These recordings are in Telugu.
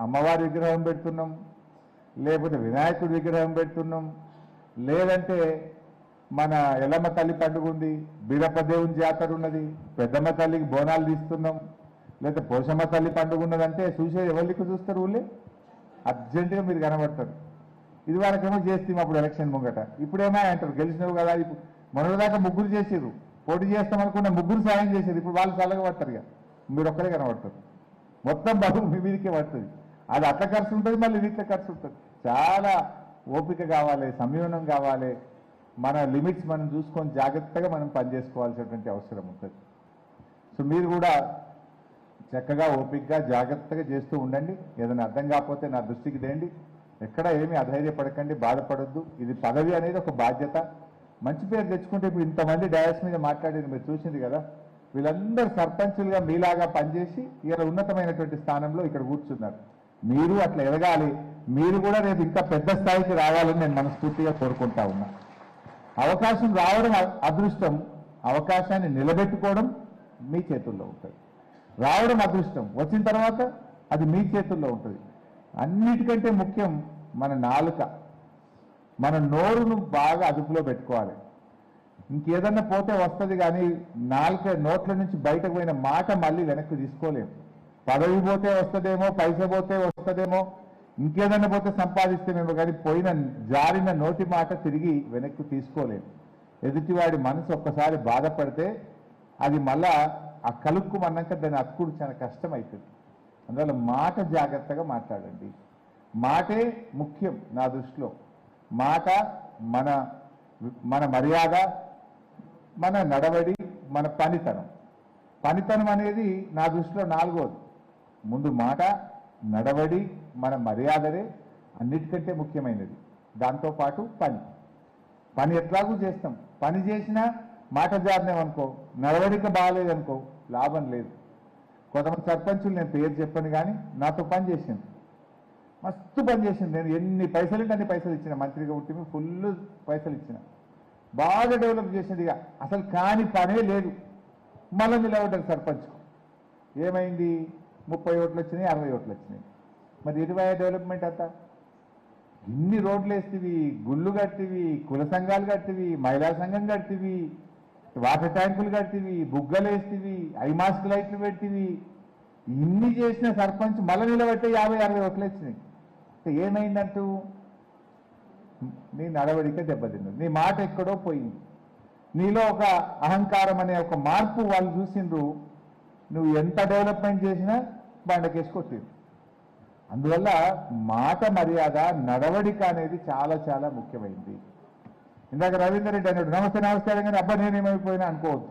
అమ్మవారి విగ్రహం పెడుతున్నాం, లేకపోతే వినాయకుడి విగ్రహం పెడుతున్నాం, లేదంటే మన ఎల్లమ్మ తల్లి పండుగ ఉంది, బీరప్ప దేవుని జాతర ఉన్నది, పెద్దమ్మ తల్లికి బోనాలు తీస్తున్నాం, లేకపోతే పోషమ్మ తల్లి పండుగ ఉన్నదంటే చూసే ఎవరికి చూస్తారు? ఊళ్ళే అర్జెంటుగా మీరు కనబడతారు. ఇది వరకేమో చేస్తాం అప్పుడు ఎలక్షన్ ముంగట, ఇప్పుడేమో అంటారు గెలిచినవు కదా. ఇప్పుడు మొన్నదాకా ముగ్గురు చేసారు, పోటీ చేస్తామనుకున్న ముగ్గురు సాయం చేశారు, ఇప్పుడు వాళ్ళు చల్లగా పడతారు. ఇక మీరు ఒక్కరే కనబడతారు, మొత్తం బరువు మీ మీదకే పడుతుంది. అది అట్లా ఖర్చు ఉంటుంది, మళ్ళీ ఇట్లా ఖర్చు ఉంటుంది. చాలా ఓపిక కావాలి, సంయమనం కావాలి, మన లిమిట్స్ మనం చూసుకొని జాగ్రత్తగా మనం పనిచేసుకోవాల్సినటువంటి అవసరం ఉంటుంది. సో మీరు కూడా చక్కగా ఓపికగా జాగ్రత్తగా చేస్తూ ఉండండి. ఏదైనా అర్థం కాకపోతే నా దృష్టికి తేండి. ఎక్కడ ఏమీ అధైర్యపడకండి, బాధపడొద్దు. ఇది పదవి అనేది ఒక బాధ్యత. మంచి పేరు తెచ్చుకుంటే ఇప్పుడు ఇంతమంది డయాస్ మీద మాట్లాడేది మీరు చూసింది కదా, వీళ్ళందరూ సర్పంచులుగా మీలాగా పనిచేసి ఇలా ఉన్నతమైనటువంటి స్థానంలో ఇక్కడ కూర్చున్నారు. మీరు అట్లా ఎదగాలి, మీరు కూడా రేపు ఇంకా పెద్ద స్థాయికి రావాలని నేను మనస్ఫూర్తిగా కోరుకుంటా ఉన్నా. అవకాశం రావడం అదృష్టం, అవకాశాన్ని నిలబెట్టుకోవడం మీ చేతుల్లో ఉంటుంది. రావడం అదృష్టం, వచ్చిన తర్వాత అది మీ చేతుల్లో ఉంటుంది. అన్నిటికంటే ముఖ్యం మన నాలుక, మన నోరును బాగా అదుపులో పెట్టుకోవాలి. ఇంకేదన్నా పోతే వస్తుంది, కానీ నోట్ల నుంచి బయటకు పోయిన మాట మళ్ళీ వెనక్కి తీసుకోలేము. పదవి పోతే వస్తుందేమో, పైస పోతే వస్తుందేమో, ఇంకేదన్నా పోతే సంపాదిస్తేనేమో, కానీ జారిన నోటి మాట తిరిగి వెనక్కి తీసుకోలేము. ఎదుటివాడి మనసు ఒక్కసారి బాధపడితే అది మళ్ళా ఆ కలుక్కుమన్నాక దాన్ని అతుకుడు చాలా కష్టం అవుతుంది. అందువల్ల మాట జాగ్రత్తగా మాట్లాడండి. మాటే ముఖ్యం నా దృష్టిలో. మాట మన మర్యాద, మన నడవడి, మన పనితనం అనేది నా దృష్టిలో నాలుగోది. ముందు మాట, నడవడి, మన మర్యాదనే అన్నిటికంటే ముఖ్యమైనది. దాంతోపాటు పని ఎట్లాగూ చేస్తాం. పని చేసినా మాట జారినామనుకో, నడవడిక బాగాలేదనుకో, లాభం లేదు. కొంతమంది సర్పంచులు, నేను పేరు చెప్పాను కానీ, నాతో పని చేసింది, మస్తు పని చేసింది. నేను ఎన్ని పైసలు అంటే అన్ని పైసలు ఇచ్చిన, మంత్రిగా ఉంటే ఫుల్ పైసలు ఇచ్చిన, బాగా డెవలప్ చేసింది. ఇక అసలు కాని పనే లేదు. మళ్ళీ నిలబడ్డారు సర్పంచ్. ఏమైంది? 30 ఓట్లు వచ్చినాయి, 60 ఓట్లు వచ్చినాయి. మరి ఎటువైనా డెవలప్మెంట్ అంతా? ఇన్ని రోడ్లు వేస్తేవి, గుళ్ళు కట్టివి, కుల సంఘాలు కట్టివి, మహిళా సంఘం కట్టివి, వాటర్ ట్యాంకులు కట్టివి, బుగ్గలు వేస్తేవి, ఐ మాస్క్ లైట్లు పెట్టివి, ఇన్ని చేసిన సర్పంచ్ మళ్ళీ నిలబెట్టే 50-60 ఓట్లు వచ్చినాయి. ఏమైందంటూ? నీ నడవడిక దెబ్బతిన్నది, నీ మాట ఎక్కడో పోయింది, నీలో ఒక అహంకారం అనే ఒక మార్పు వాళ్ళు చూసిండ్రు. నువ్వు ఎంత డెవలప్మెంట్ చేసినా బండకేసి కొట్టింది. అందువల్ల మాట మర్యాద, నడవడిక అనేది చాలా చాలా ముఖ్యమైంది. ఇందాక రవీందర్ రెడ్డి అన్నాడు నమస్తే నమస్తే కానీ అబ్బా నేనేమైపోయినా అనుకోవద్దు.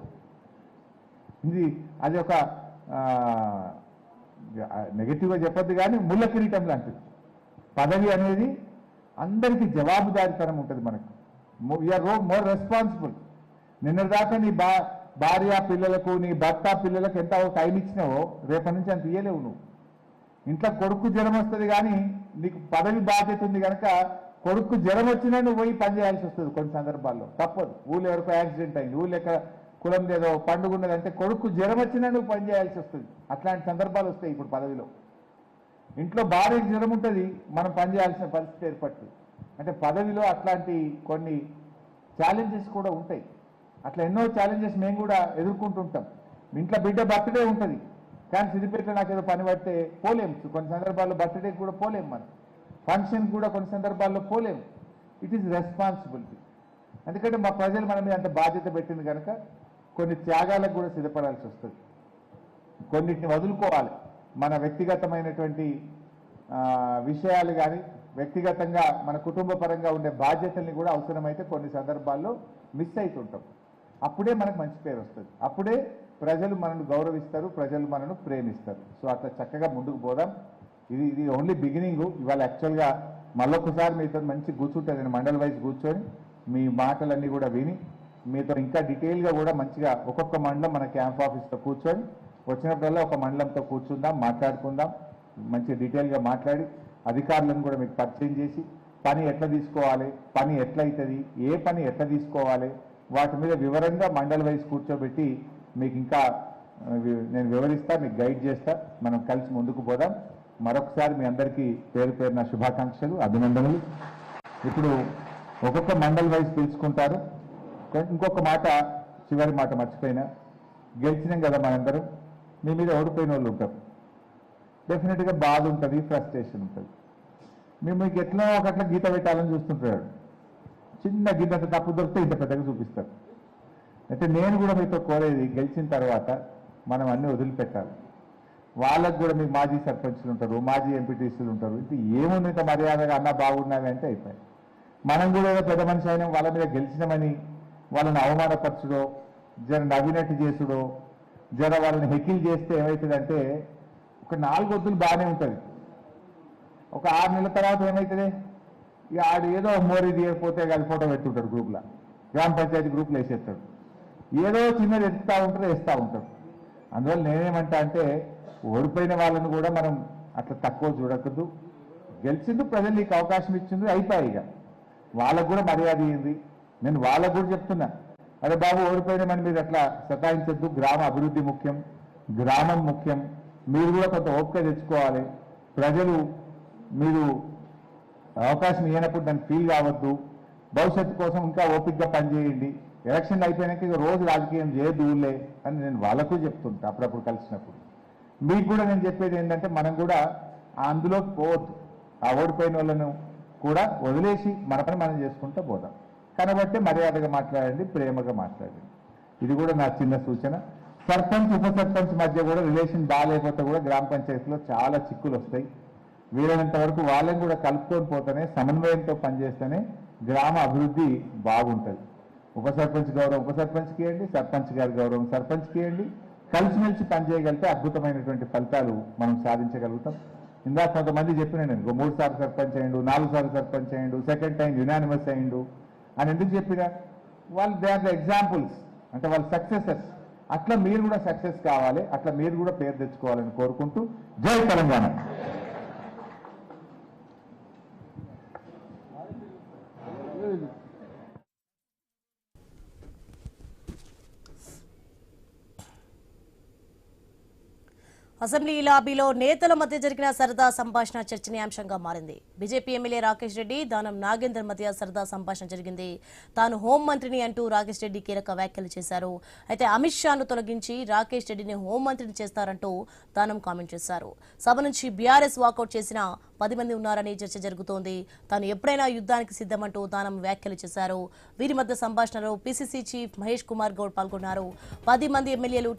అది ఒక నెగటివ్గా చెప్పొద్దు, కానీ ముళ్ళ కిరీటం లాంటిది. పదవి అనేది అందరికీ జవాబుదారీతనం ఉంటుంది. మనకు వీఆర్ మోర్ రెస్పాన్సిబుల్. నిన్నటిదాకా నీ భార్య పిల్లలకు, నీ భర్త పిల్లలకు ఎంత టైం ఇచ్చినావో రేపటి నుంచి అంత ఇయ్యలేవు. నువ్వు ఇంట్లో కొడుకు జ్వరం వస్తుంది, కానీ నీకు పదవి బాధ్యత ఉంది కనుక కొడుకు జ్వరం వచ్చినా నువ్వు పోయి పని చేయాల్సి వస్తుంది. కొన్ని సందర్భాల్లో తప్పదు. ఊళ్ళో ఎవరికో యాక్సిడెంట్ అయింది, ఊళ్ళో ఎక్కడ కులం ఏదో పండుగ ఉన్నదంటే కొడుకు జ్వరం వచ్చినా నువ్వు పని చేయాల్సి వస్తుంది. అట్లాంటి సందర్భాలు వస్తాయి ఇప్పుడు పదవిలో. ఇంట్లో భార్యకు జ్వరం ఉంటుంది, మనం పని చేయాల్సిన పరిస్థితి ఏర్పడుతుంది. అంటే పదవిలో అట్లాంటి కొన్ని ఛాలెంజెస్ కూడా ఉంటాయి. అట్లా ఎన్నో ఛాలెంజెస్ మేము కూడా ఎదుర్కొంటుంటాం. ఇంట్లో బిడ్డ బర్త్డే ఉంటుంది, కానీ సిద్దిపేటలో నాకు ఏదో పని పడితే పోలేము. కొన్ని సందర్భాల్లో బర్త్డేకి కూడా పోలేము, మనం ఫంక్షన్ కూడా కొన్ని సందర్భాల్లో పోలేము. It is responsibility. ఎందుకంటే మా ప్రజలు మన మీద అంత బాధ్యత పెట్టింది కనుక కొన్ని త్యాగాలకు కూడా సిద్ధపడాల్సి వస్తుంది. కొన్నిటిని వదులుకోవాలి. మన వ్యక్తిగతమైనటువంటి విషయాలు కానీ, వ్యక్తిగతంగా మన కుటుంబ పరంగా ఉండే బాధ్యతల్ని కూడా అవసరమైతే కొన్ని సందర్భాల్లో మిస్ అవుతుంటాం. అప్పుడే మనకు మంచి పేరు వస్తుంది, అప్పుడే ప్రజలు మనను గౌరవిస్తారు, ప్రజలు మనను ప్రేమిస్తారు. సో అట్లా చక్కగా ముందుకు పోదాం. ఇది ఓన్లీ బిగినింగ్. ఇవాళ యాక్చువల్గా మళ్ళొకసారి మీతో మంచి కూర్చుంటుంది, నేను మండల్ వైజ్ కూర్చొని మీ మాటలన్నీ కూడా విని మీతో ఇంకా డీటెయిల్గా కూడా మంచిగా ఒక్కొక్క మండలం మన క్యాంప్ ఆఫీస్తో కూర్చొని వచ్చినప్పుడల్లా ఒక మండలంతో కూర్చుందాం, మాట్లాడుకుందాం. మంచి డీటెయిల్గా మాట్లాడి అధికారులను కూడా మీకు పరిచయం చేసి పని ఎట్లా తీసుకోవాలి, పని ఎట్లయితుంది, ఏ పని ఎట్లా తీసుకోవాలి, వాటి మీద వివరంగా మండల్ వైజ్ కూర్చోబెట్టి మీకు ఇంకా నేను వివరిస్తా, మీకు గైడ్ చేస్తా. మనం కలిసి ముందుకు పోదాం. మరొకసారి మీ అందరికీ పేరు పేరున శుభాకాంక్షలు, అభినందనలు. ఇప్పుడు ఒక్కొక్క మండల్ వైజ్ పిలుచుకుంటారు. ఇంకొక మాట, చివరి మాట మర్చిపోయినా, గెలిచినాం కదా మనందరం, మీ మీద ఓడిపోయిన వాళ్ళు ఉంటారు. డెఫినెట్గా బాధ ఉంటుంది, ఫ్రస్ట్రేషన్ ఉంటుంది. మీకు ఎట్లా ఒకట్లా గీత పెట్టాలని చూస్తుంటాడు. చిన్న గీత తప్పు దొరికితే ఇంత పెద్దగా చూపిస్తారు. అయితే నేను కూడా మీతో కోరేది, గెలిచిన తర్వాత మనం అన్నీ వదిలిపెట్టాలి. వాళ్ళకు కూడా మీకు మాజీ సర్పంచ్లు ఉంటారు, మాజీ ఎంపీటీసీలు ఉంటారు. ఇది ఏముంది ఇంత మర్యాదగా అన్నా బాగున్నావి అంటే అయిపోయాయి. మనం కూడా ఏదో పెద్ద మనిషి అయినా వాళ్ళ మీద గెలిచినామని వాళ్ళని అవమానపరచుడో, జర నవ్వినట్టు చేసుడో, జర వాళ్ళని హెకిల్ చేస్తే ఏమవుతుందంటే ఒక 4 వద్దులు బాగానే ఉంటుంది. ఒక 6 నెలల తర్వాత ఏమవుతుంది, ఇక ఆడు ఏదో మోరీ తీయకపోతే అది ఫోటో పెట్టుకుంటాడు గ్రూప్లో, గ్రామ పంచాయతీ గ్రూప్లో వేసేస్తాడు. ఏదో చిన్నది ఎత్తుతూ ఉంటారు, వేస్తూ ఉంటారు. అందువల్ల నేనేమంటా అంటే ఓడిపోయిన వాళ్ళని కూడా మనం అట్లా తక్కువ చూడకూడదు. గెలిచింది, ప్రజలు నీకు అవకాశం ఇచ్చింది, అయిపోయి ఇక వాళ్ళకు కూడా మర్యాద ఇయ్యింది. నేను వాళ్ళకు కూడా చెప్తున్నా, అరే బాబు ఓడిపోయినామని మీరు అట్లా సతాయించద్దు. గ్రామ అభివృద్ధి ముఖ్యం, గ్రామం ముఖ్యం. మీరు కూడా కొంత ఓపిక తెచ్చుకోవాలి. ప్రజలు మీరు అవకాశం ఇవ్వనప్పుడు దాన్ని ఫీల్ కావద్దు. భవిష్యత్తు కోసం ఇంకా ఓపికగా పనిచేయండి. ఎలక్షన్లు అయిపోయినాక ఇక రోజు రాజకీయం చేయదు ఊళ్ళే అని నేను వాళ్ళకు చెప్తుంటా అప్పుడప్పుడు కలిసినప్పుడు. మీకు కూడా నేను చెప్పేది ఏంటంటే మనం కూడా అందులోకి పోవద్దు. ఆ ఓడిపోయిన వాళ్ళను కూడా వదిలేసి మన పని మనం చేసుకుంటూ పోదాం. కనబట్టి మర్యాదగా మాట్లాడండి, ప్రేమగా మాట్లాడండి. ఇది కూడా నా చిన్న సూచన. సర్పంచ్ ఉప సర్పంచ్ మధ్య కూడా రిలేషన్ బాగాలేకపోతే కూడా గ్రామ పంచాయతీలో చాలా చిక్కులు వస్తాయి. వీలైనంత వరకు వాళ్ళని కూడా కలుపుకొని పోతేనే, సమన్వయంతో పనిచేస్తేనే గ్రామ అభివృద్ధి బాగుంటుంది. ఉప సర్పంచ్ గౌరవం ఉప సర్పంచ్కి ఇవ్వండి, సర్పంచ్ గారి గౌరవం సర్పంచ్కి ఇవ్వండి. కలిసిమెలిసి పనిచేయగలిగితే అద్భుతమైనటువంటి ఫలితాలు మనం సాధించగలుగుతాం. ఇందాక కొంతమంది చెప్పిన నేను 3 సార్లు సర్పంచ్ అయ్యిండు, 4 సార్లు సర్పంచ్ అయ్యిండు, సెకండ్ టైం యునానిమస్ అయ్యిండు అని ఎందుకు చెప్పినా, వాళ్ళు దే ఆర్ ద ఎగ్జాంపుల్స్, అంటే వాళ్ళు సక్సెసెస్. అట్లా మీరు కూడా సక్సెస్ కావాలి, అట్లా మీరు కూడా పేరు తెచ్చుకోవాలని కోరుకుంటూ జై తెలంగాణ. అసెంబ్లీ లాబీలో నేతల మధ్య జరిగిన సరదా సంభాషణ చర్చనీయాంశంగా మారింది. బీజేపీ ఎమ్మెల్యే రాకేష్ రెడ్డి, దానం నాగేందర్ మధ్య సరదా సంభాషణ జరిగింది. తాను హోంమంత్రిని అంటూ రాకేష్ రెడ్డి కీలక వ్యాఖ్యలు చేశారు. అయితే అమిత్ షాను తొలగించి రాకేష్ రెడ్డిని హోంమంత్రిని చేస్తారంటూ దానం కామెంట్ చేశారు. సభ నుంచి బీఆర్ఎస్ వాకౌట్ చేసిన 10 మంది ఉన్నారని చర్చ జరుగుతోంది. తాను ఎప్పుడైనా యుద్ధానికి సిద్ధమంటూ దానం వ్యాఖ్యలు చేశారు. వీరి మధ్య సంభాషణలో పీసీసీ చీఫ్ మహేష్ కుమార్ గౌడ్ పాల్గొన్నారు. 10 మంది ఎమ్మెల్యేలు